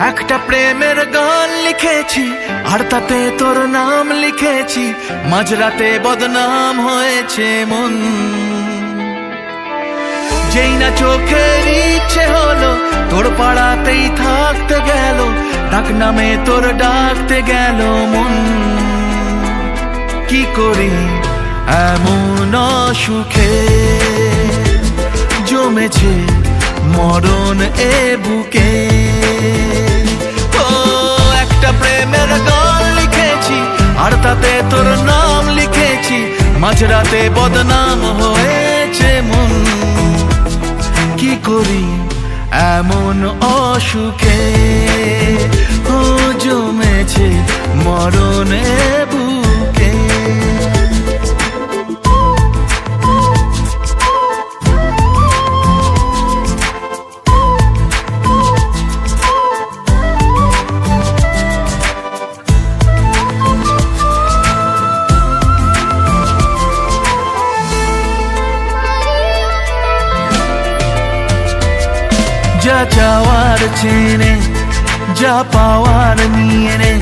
একটা প্রেমের গান লিখেছি আর তাতে তোর নাম লিখেছি, মাঝরাতে বদনাম হয়েছে মন। যেই না চোখের ইচ্ছে হলো তোর পাড়াতেই থাকতে গেল, ডাক নামে তোর ডাকতে গেল মন। কি করি এমন সুখে জমেছে মরণ এ বুকে। ও একটা প্রেমের গান লিখেছি আর তাতে তোর নাম লিখেছি, মাঝরাতে বদনাম হয়েছে মন। কি করি এমন অসুখে ও জমেছে মরণ এ বুকে। যা চাওয়ার চেনে, যা পাওয়ার নিয়ে নে,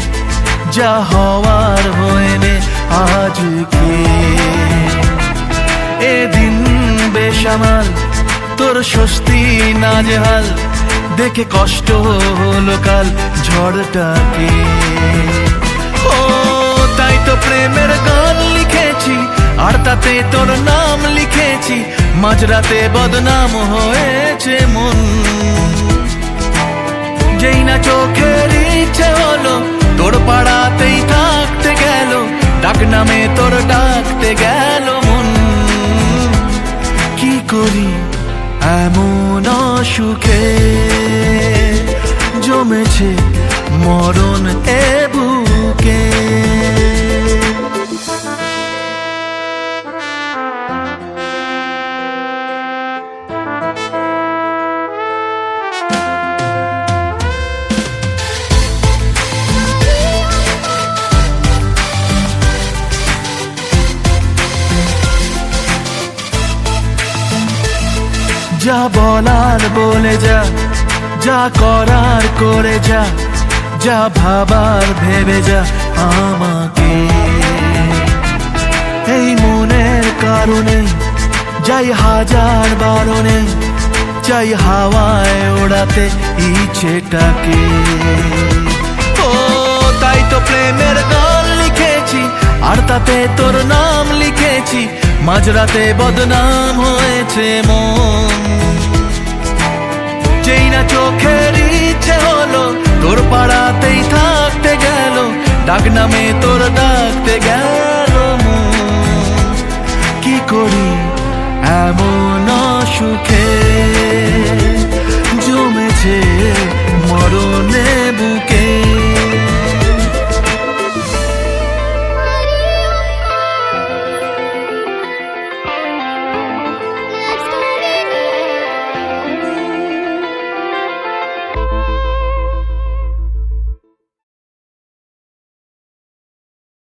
যা হওয়ার হয়ে নে আজকে। এদিন বেসামাল তোর স্বস্তি নাজেহাল, দেখে কষ্ট হলো কাল ঝড়টাকে। ও তাই তো প্রেমের গান লিখেছি আর তাতে তোর নাম লিখেছি, মাঝরাতে বদনাম হয়েছে মন। যেই না চোখের ইচ্ছে হলো তোর পাড়াতেই থাকতে গেল, ডাক নামে তোর ডাকতে গেল মন। কি করি এমন সুখে জমেছে মরণ এ বুকে। যা বলার বলে যা, যা করার করে যা, যা ভাবার ভেবে যা আমাকে। এই মনের কারণে যাই হাজার বারণে, চাই হাওয়ায় ওড়াতে ইচ্ছেটাকে। ও তাই তো প্রেমের গান লিখেছি আর তাতে তোর নাম লিখেছি, মাঝরাতে বদনাম হয়েছে মন। যেই না চোখের ইচ্ছে হলো তোর পাড়াতেই থাকতে গেল, ডাক নামে তোর ডাকতে গেল মন। কি করি